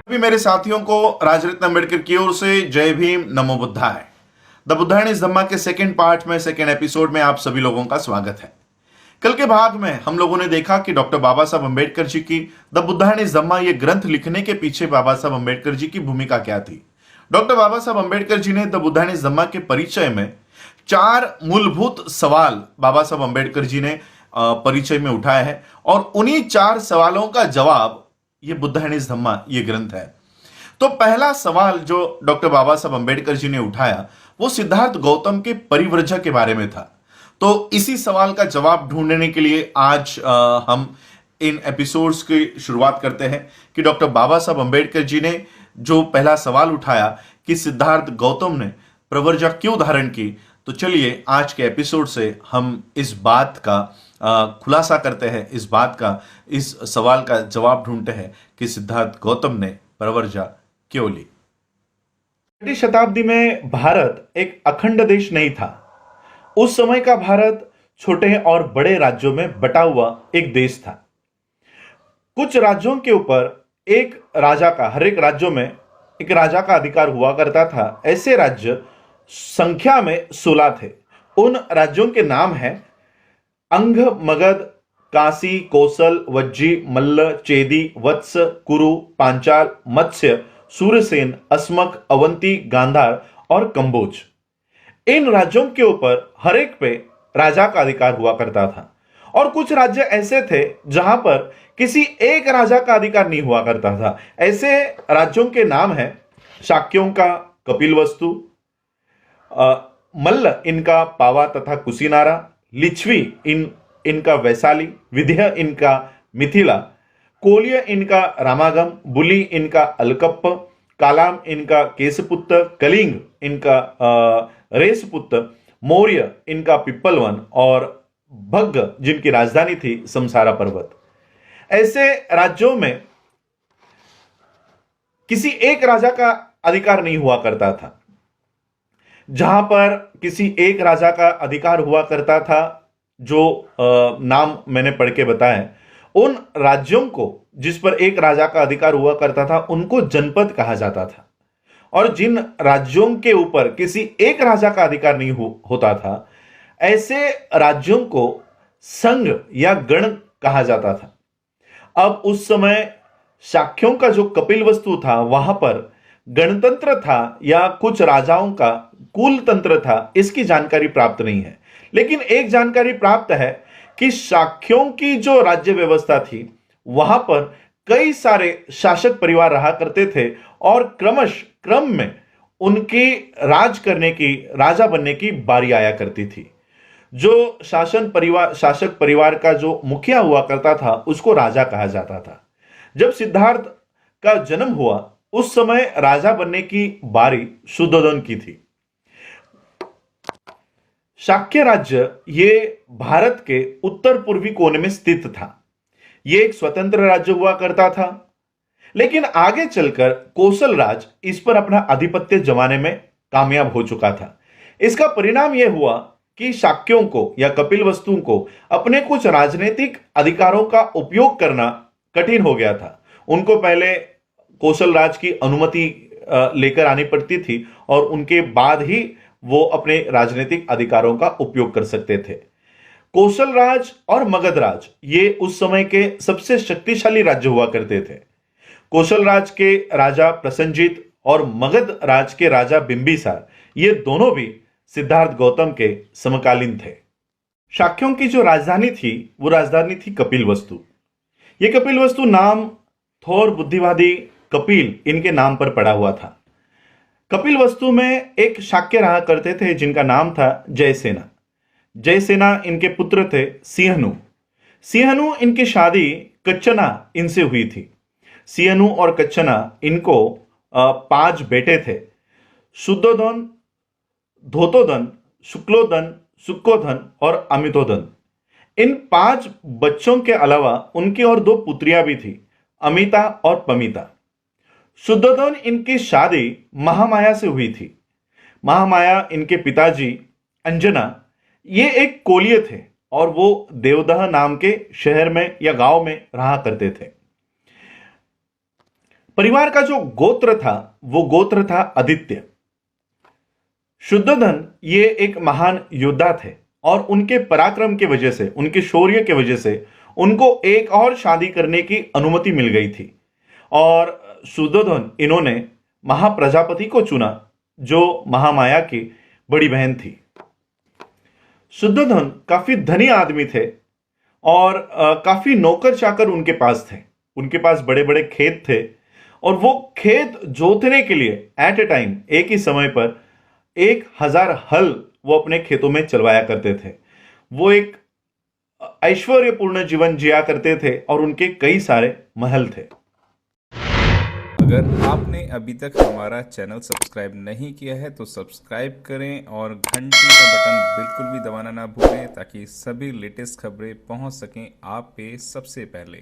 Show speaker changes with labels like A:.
A: सभी मेरे साथियों को राजरत्न अम्बेडकर की ओर से जय भीम, नमो बुद्धाय। द बुद्धायन इस धम्मा के सेकंड पार्ट में, सेकंड एपिसोड में आप सभी लोगों का स्वागत है। कल के भाग में हम लोगों ने देखा कि डॉक्टर बाबा साहब अम्बेडकर जी की द बुद्धायन इस धम्मा ये ग्रंथ लिखने के पीछे बाबा साहब अम्बेडकर जी की भूमिका क्या थी। डॉक्टर बाबा साहब अम्बेडकर जी ने द बुद्धायन इस धम्मा के परिचय में 4 मूलभूत सवाल बाबा साहब अम्बेडकर जी ने परिचय में उठाए हैं और उन्हीं 4 सवालों का जवाब ये बुद्धायन इस धम्मा ये ग्रंथ है। तो पहला सवाल जो डॉक्टर बाबा साहब अम्बेडकर जी ने उठाया वो सिद्धार्थ गौतम के परिव्रजक के बारे में था। तो इसी सवाल का जवाब ढूंढने के लिए आज हम इन एपिसोड्स की शुरुआत करते हैं कि डॉक्टर बाबा साहब अम्बेडकर जी ने जो पहला सवाल उठाया कि सिद्धार्थ गौतम ने प्रवर्जा क्यों धारण की। तो चलिए आज के एपिसोड से हम इस बात का खुलासा करते हैं, इस सवाल का जवाब ढूंढते हैं कि सिद्धार्थ गौतम ने प्रवर्जा क्यों ली। 6वीं शताब्दी में भारत एक अखंड देश नहीं था। उस समय का भारत छोटे और बड़े राज्यों में बटा हुआ एक देश था। कुछ राज्यों के ऊपर एक राजा का, हर एक राज्यों में एक राजा का अधिकार हुआ करता था। ऐसे राज्य संख्या में 16 थे। उन राज्यों के नाम हैं अंग, मगध, काशी, कौशल, वज्जी, मल्ल, चेदी, वत्स, कुरु, पांचाल, मत्स्य, सूरसेन, अस्मक, अवंती, गांधार और कंबोज। इन राज्यों के ऊपर हर एक पे राजा का अधिकार हुआ करता था और कुछ राज्य ऐसे थे जहां पर किसी एक राजा का अधिकार नहीं हुआ करता था। ऐसे राज्यों के नाम हैं शाक्यों का कपिलवस्तु, मल्ल इनका पावा तथा कुशीनारा, लिच्छवी इनका वैशाली, विंध्य इनका मिथिला, कोलिय इनका रामागम, बुली इनका अलकप्प, कालाम इनका केसपुत्र, कलिंग इनका रेसपुत्र, मौर्य इनका पिप्पलवन और भग्ग जिनकी राजधानी थी समसारा पर्वत। ऐसे राज्यों में किसी एक राजा का अधिकार नहीं हुआ करता था। जहां पर किसी एक राजा का अधिकार हुआ करता था, जो नाम मैंने पढ़ के बताए, उन राज्यों को जिस पर एक राजा का अधिकार हुआ करता था उनको जनपद कहा जाता था। और जिन राज्यों के ऊपर किसी एक राजा का अधिकार नहीं होता था, ऐसे राज्यों को संघ या गण कहा जाता था। अब उस समय शाक्यों का जो कपिलवस्तु था वहां पर गणतंत्र था या कुछ राजाओं का कुल तंत्र था, इसकी जानकारी प्राप्त नहीं है। लेकिन एक जानकारी प्राप्त है कि शाक्यों की जो राज्य व्यवस्था थी वहां पर कई सारे शासक परिवार रहा करते थे और क्रम में उनकी राजा बनने की बारी आया करती थी। जो शासक परिवार का जो मुखिया हुआ करता था उसको राजा कहा जाता था। जब सिद्धार्थ का जन्म हुआ उस समय राजा बनने की बारी शुद्धोधन की थी। शाक्य राज्य ये भारत के उत्तर पूर्वी कोने में स्थित था। यह एक स्वतंत्र राज्य हुआ करता था, लेकिन आगे चलकर कौशल राज इस पर अपना आधिपत्य जमाने में कामयाब हो चुका था। इसका परिणाम यह हुआ कि शाक्यों को या कपिलवस्तुओं को अपने कुछ राजनीतिक अधिकारों का उपयोग करना कठिन हो गया था। उनको पहले कौशल राज की अनुमति लेकर आनी पड़ती थी और उनके बाद ही वो अपने राजनीतिक अधिकारों का उपयोग कर सकते थे। कौशल राज और मगध राज ये उस समय के सबसे शक्तिशाली राज्य हुआ करते थे। कौशल राज के राजा प्रसन्नजीत और मगध राज के राजा बिंबिसार ये दोनों भी सिद्धार्थ गौतम के समकालीन थे। शाक्यों की जो राजधानी थी वो राजधानी थी कपिलवस्तु। ये कपिलवस्तु नाम थोर बुद्धिवादी कपिल इनके नाम पर पड़ा हुआ था। कपिलवस्तु में एक शाक्य रहा करते थे जिनका नाम था जयसेना। जयसेना इनके पुत्र थे सिंहनु। सिंहनु इनकी शादी कच्छना इनसे हुई थी। सिंहनु और कच्छना इनको 5 बेटे थे, शुद्धोधन, धोतोधन, शुक्लोधन, सुक्कोधन और अमितोधन। इन 5 बच्चों के अलावा उनकी और 2 पुत्रियां भी थी, अमिता और पमिता। शुद्धोधन इनकी शादी महामाया से हुई थी। महामाया इनके पिताजी अंजना ये एक कोलिय थे और वो देवदह नाम के शहर में या गांव में रहा करते थे। परिवार का जो गोत्र था वो गोत्र था आदित्य। शुद्धोधन ये एक महान योद्धा थे और उनके पराक्रम की वजह से, उनके शौर्य की वजह से उनको एक और शादी करने की अनुमति मिल गई थी और शुद्धोधन इन्होंने महाप्रजापति को चुना जो महामाया की बड़ी बहन थी। शुद्धोधन काफी धनी आदमी थे और काफी नौकर चाकर उनके पास थे। उनके पास बड़े बड़े खेत थे और वो खेत जोतने के लिए एट ए टाइम, एक ही समय पर 1000 हल वो अपने खेतों में चलवाया करते थे। वो एक ऐश्वर्यपूर्ण जीवन जिया करते थे और उनके कई सारे महल थे।
B: अगर आपने अभी तक हमारा चैनल सब्सक्राइब नहीं किया है तो सब्सक्राइब करें और घंटी का बटन बिल्कुल भी दबाना ना भूलें ताकि सभी लेटेस्ट खबरें पहुंच सकें आप पे सबसे पहले।